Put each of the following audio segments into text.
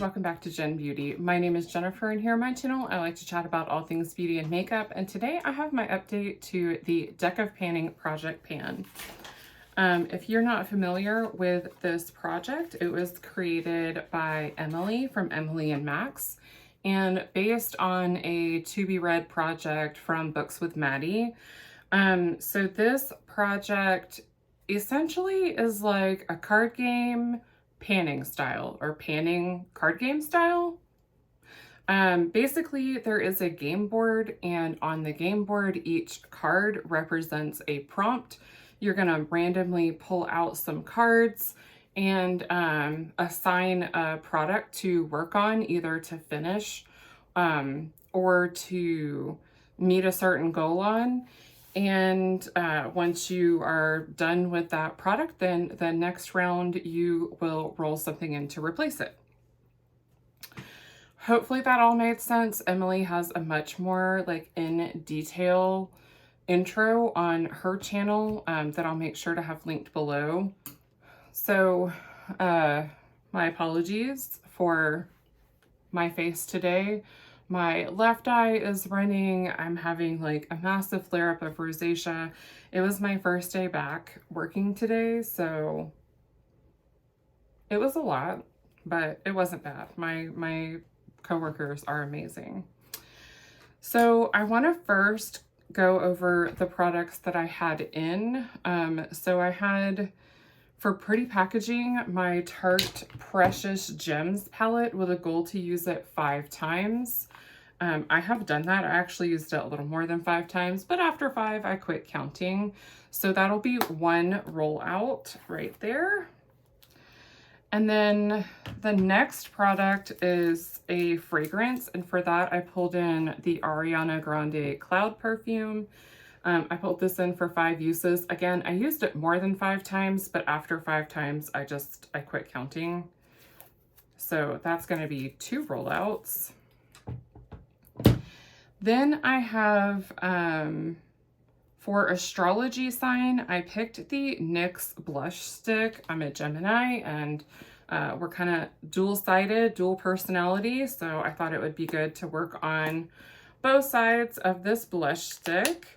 welcome back to Jen Beauty. My name is Jennifer, and here on my channel I like to chat about all things beauty and makeup, and today I have my update to the Deck of Panning project pan. If you're not familiar with this project, it was created by Emily from Emily and Max and based on a to be read project from Books with Maddie. So this project essentially is like a card game panning style, or panning card game style. Basically there is a game board, and on the game board each card represents a prompt. You're gonna randomly pull out some cards and assign a product to work on, either to finish or to meet a certain goal on. And once you are done with that product, then the next round you will roll something in to replace it. Hopefully that all made sense. Emily has a much more like in detail intro on her channel that I'll make sure to have linked below. So my apologies for my face today. My left eye is running. I'm having like a massive flare-up of rosacea. It was my first day back working today, so it was a lot, but it wasn't bad. My coworkers are amazing. So I want to first go over the products that I had in. So I had, for pretty packaging, my Tarte Precious Gems palette with a goal to use it 5 times. I have done that. I actually used it a little more than 5 times, but after 5, I quit counting. So that'll be 1 rollout right there. And then the next product is a fragrance, and for that I pulled in the Ariana Grande Cloud perfume. I pulled this in for 5 uses. Again, I used it more than 5 times, but after 5 times I quit counting. So that's going to be 2 rollouts. Then I have for astrology sign, I picked the NYX blush stick. I'm a Gemini, and we're kind of dual-sided, dual personality, so I thought it would be good to work on both sides of this blush stick.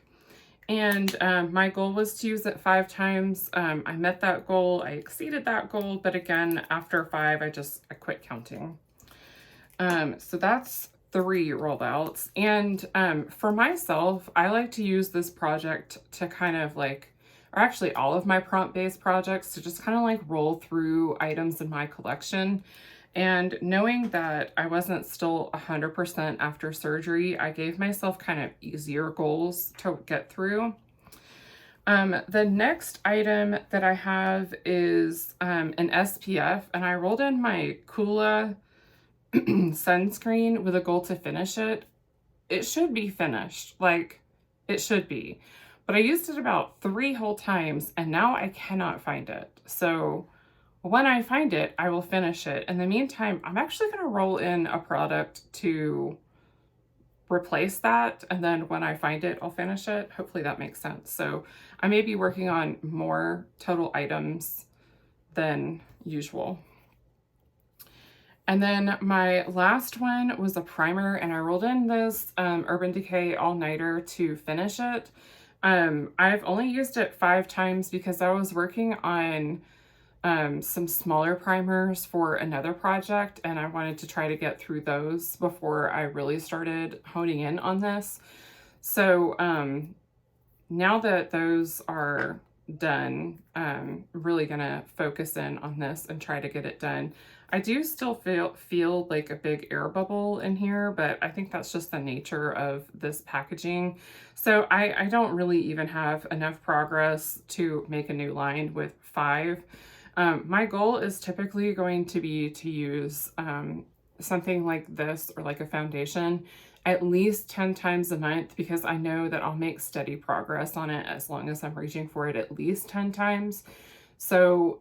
And my goal was to use it 5 times. I met that goal, I exceeded that goal, but again, after 5, I quit counting. So that's 3 rollouts. And for myself, I like to use this project to kind of like, or actually all of my prompt-based projects, to just kind of like roll through items in my collection. And knowing that I wasn't still 100% after surgery, I gave myself kind of easier goals to get through. The next item that I have is an SPF, and I rolled in my Kula sunscreen with a goal to finish it. It should be finished, like it should be, but I used it about 3 whole times and now I cannot find it. So when I find it, I will finish it. In the meantime, I'm actually going to roll in a product to replace that, and then when I find it, I'll finish it. Hopefully that makes sense. So I may be working on more total items than usual. And then my last one was a primer, and I rolled in this Urban Decay All-Nighter to finish it. I've only used it 5 times because I was working on some smaller primers for another project, and I wanted to try to get through those before I really started honing in on this. So now that those are done, I'm really gonna focus in on this and try to get it done. I do still feel like a big air bubble in here, but I think that's just the nature of this packaging. So I don't really even have enough progress to make a new line with 5. My goal is typically going to be to use something like this, or like a foundation, at least 10 times a month, because I know that I'll make steady progress on it as long as I'm reaching for it at least 10 times. So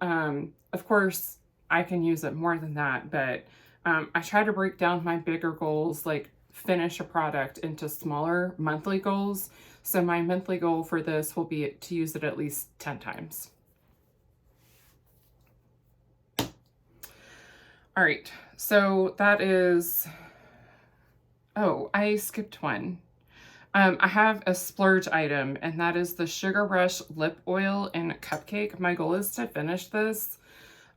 of course I can use it more than that, but I try to break down my bigger goals, like finish a product, into smaller monthly goals. So my monthly goal for this will be to use it at least 10 times. All right, so that is, oh, I skipped one. I have a splurge item, and that is the Sugar Rush Lip Oil and Cupcake. My goal is to finish this.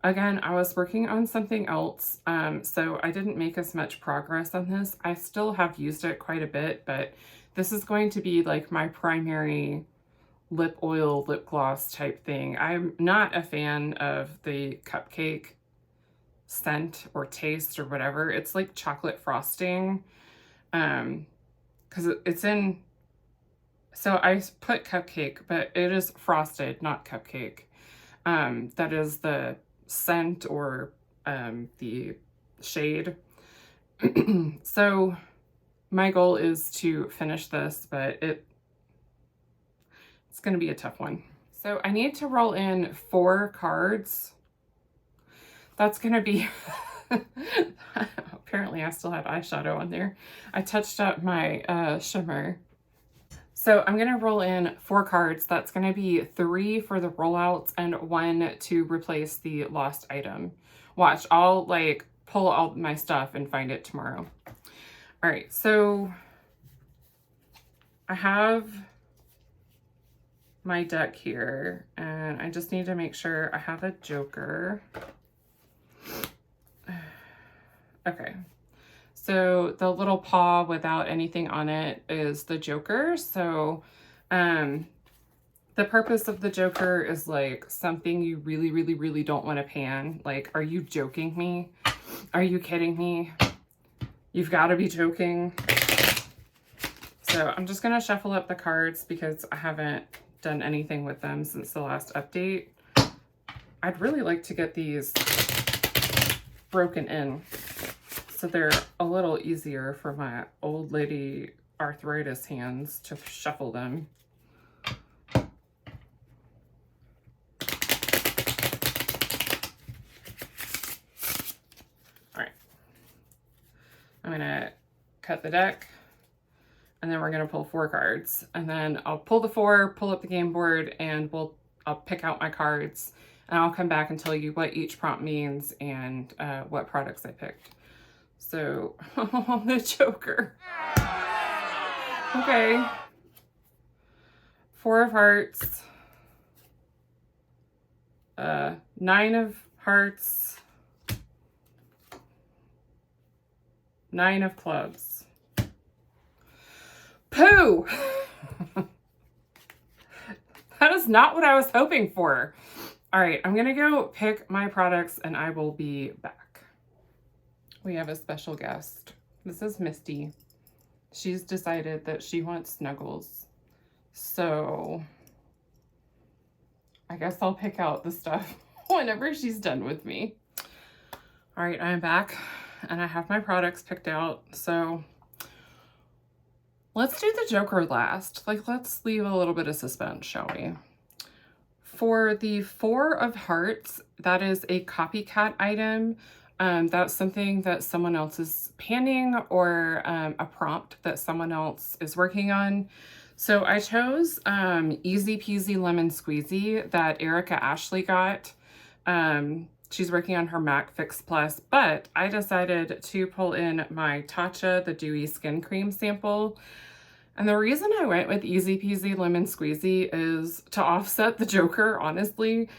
Again, I was working on something else, so I didn't make as much progress on this. I still have used it quite a bit, but this is going to be like my primary lip oil, lip gloss type thing. I'm not a fan of the cupcake scent or taste or whatever. It's like chocolate frosting. Because it's in, so I put cupcake, but it is frosted, not cupcake. That is the scent or the shade. So my goal is to finish this, but it's going to be a tough one. So I need to roll in 4 cards. That's going to be... Apparently I still have eyeshadow on there. I touched up my shimmer. So I'm going to roll in 4 cards. That's going to be 3 for the rollouts and 1 to replace the lost item. Watch, I'll like pull all my stuff and find it tomorrow. All right, so I have my deck here, and I just need to make sure I have a joker. Okay, so the little paw without anything on it is the joker. So the purpose of the joker is like something you really, really, really don't want to pan. Like, are you joking me? Are you kidding me? You've got to be joking. So I'm just going to shuffle up the cards because I haven't done anything with them since the last update. I'd really like to get these broken in so they're a little easier for my old lady arthritis hands to shuffle them. All right. I'm gonna cut the deck, and then we're gonna pull 4 cards, and then I'll pull the 4, pull up the game board, and I'll pick out my cards, and I'll come back and tell you what each prompt means and what products I picked. So, oh, the joker. Okay. 4 of hearts. 9 of hearts. 9 of clubs. Pooh! That is not what I was hoping for. All right, I'm gonna go pick my products and I will be back. We have a special guest. This is Misty. She's decided that she wants snuggles. So I guess I'll pick out the stuff whenever she's done with me. All right, I'm back and I have my products picked out. So let's do the joker last. Like, let's leave a little bit of suspense, shall we? For the 4 of hearts, that is a copycat item. That's something that someone else is panning or a prompt that someone else is working on. So I chose Easy Peasy Lemon Squeezy that Erica Ashley got. She's working on her MAC Fix Plus, but I decided to pull in my Tatcha, the Dewy Skin Cream sample. And the reason I went with Easy Peasy Lemon Squeezy is to offset the joker, honestly.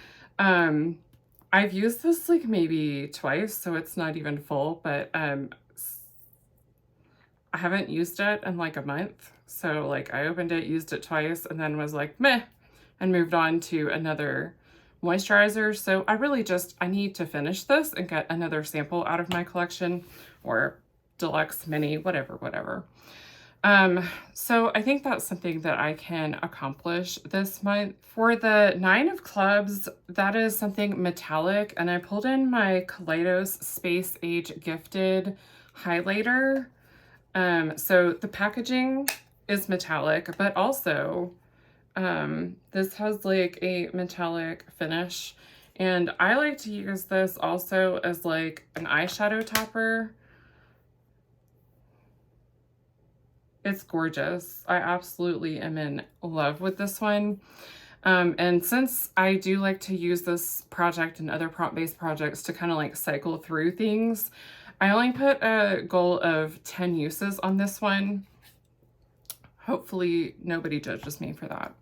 I've used this like maybe twice, so it's not even full, but I haven't used it in like a month. So like I opened it, used it twice, and then was like, meh, and moved on to another moisturizer. So I need to finish this and get another sample out of my collection, or deluxe mini, whatever. So I think that's something that I can accomplish this month. For the 9 of clubs, that is something metallic, and I pulled in my Kaleidos Space Age Gifted highlighter. So the packaging is metallic, but also this has like a metallic finish, and I like to use this also as like an eyeshadow topper. It's gorgeous. I absolutely am in love with this one. And since I do like to use this project and other prompt-based projects to kind of like cycle through things, I only put a goal of 10 uses on this one. Hopefully nobody judges me for that,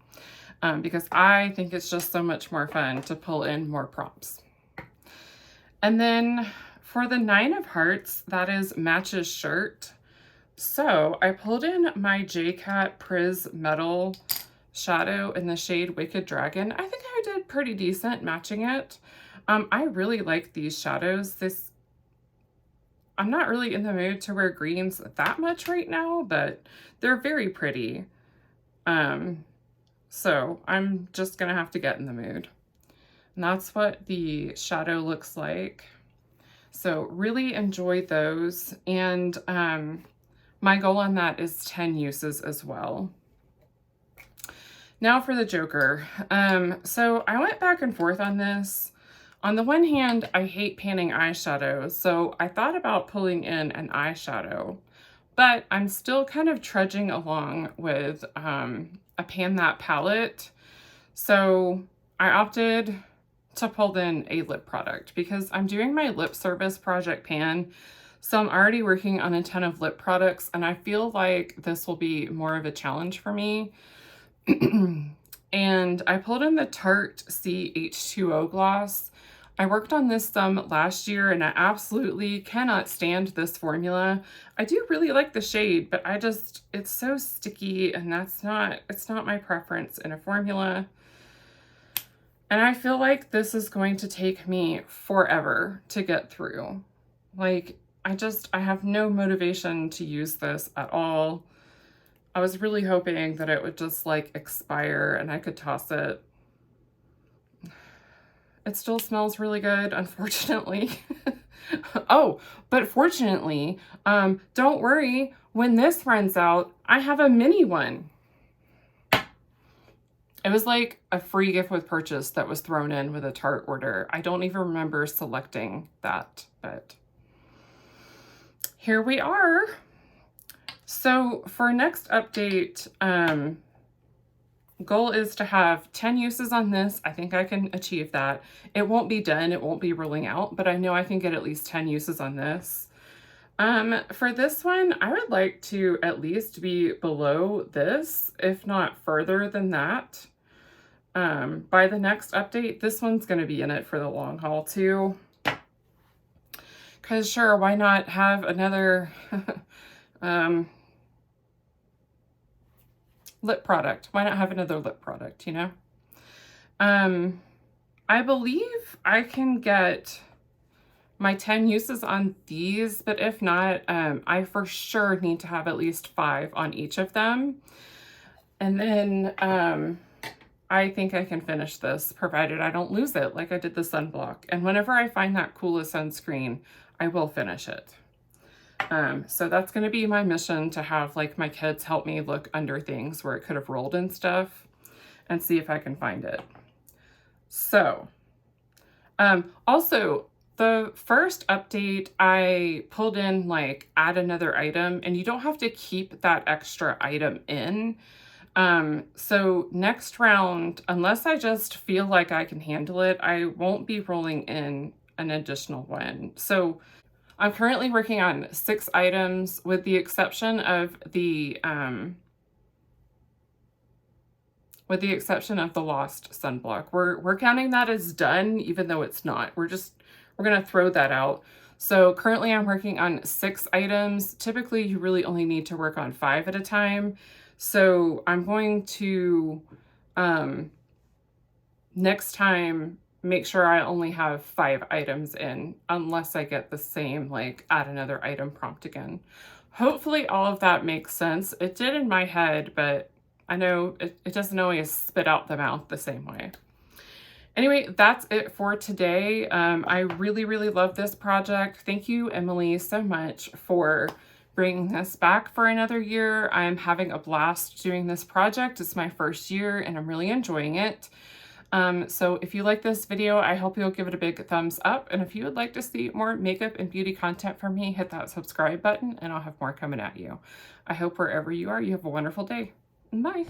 because I think it's just so much more fun to pull in more prompts. And then for the 9 of Hearts, that is Match's shirt. So I pulled in my J-Cat Priz Metal shadow in the shade Wicked Dragon. I think I did pretty decent matching it. I really like these shadows. I'm not really in the mood to wear greens that much right now, but they're very pretty. So I'm just gonna have to get in the mood. And that's what the shadow looks like. So really enjoy those. And my goal on that is 10 uses as well. Now for the Joker. So I went back and forth on this. On the one hand, I hate panning eyeshadows, so I thought about pulling in an eyeshadow, but I'm still kind of trudging along with a Pan That palette. So I opted to pull in a lip product because I'm doing my lip service project pan. So I'm already working on a ton of lip products, and I feel like this will be more of a challenge for me. And I pulled in the Tarte C H2O gloss. I worked on this some last year and I absolutely cannot stand this formula. I do really like the shade, but it's so sticky, and it's not my preference in a formula. And I feel like this is going to take me forever to get through. Like, I have no motivation to use this at all. I was really hoping that it would just like expire and I could toss it. It still smells really good, unfortunately. Oh, but fortunately, don't worry, when this runs out, I have a mini one. It was like a free gift with purchase that was thrown in with a Tarte order. I don't even remember selecting that, but here we are. So for next update, goal is to have 10 uses on this. I think I can achieve that. It won't be done, it won't be rolling out, but I know I can get at least 10 uses on this. For this one, I would like to at least be below this, if not further than that. By the next update, this one's going to be in it for the long haul too. Because sure, why not have another lip product? Why not have another lip product, you know? I believe I can get my 10 uses on these, but if not, I for sure need to have at least 5 on each of them. And then I think I can finish this, provided I don't lose it like I did the sunblock. And whenever I find that coolest sunscreen, I will finish it. So that's going to be my mission, to have like my kids help me look under things where it could have rolled and stuff and see if I can find it. So, also the first update I pulled in like add another item, and you don't have to keep that extra item in. So next round, unless I just feel like I can handle it, I won't be rolling in an additional one. So I'm currently working on 6 items with the exception of the Lost sunblock. We're counting that as done, even though it's not. We're gonna throw that out. So currently I'm working on 6 items. Typically you really only need to work on 5 at a time. So I'm going to next time make sure I only have 5 items in, unless I get the same like add another item prompt again. Hopefully all of that makes sense. It did in my head, but I know it doesn't always spit out the mouth the same way. Anyway, that's it for today. I really, really love this project. Thank you, Emily, so much for bringing this back for another year. I'm having a blast doing this project. It's my first year and I'm really enjoying it. So if you like this video, I hope you'll give it a big thumbs up. And if you would like to see more makeup and beauty content from me, hit that subscribe button and I'll have more coming at you. I hope wherever you are, you have a wonderful day. Bye.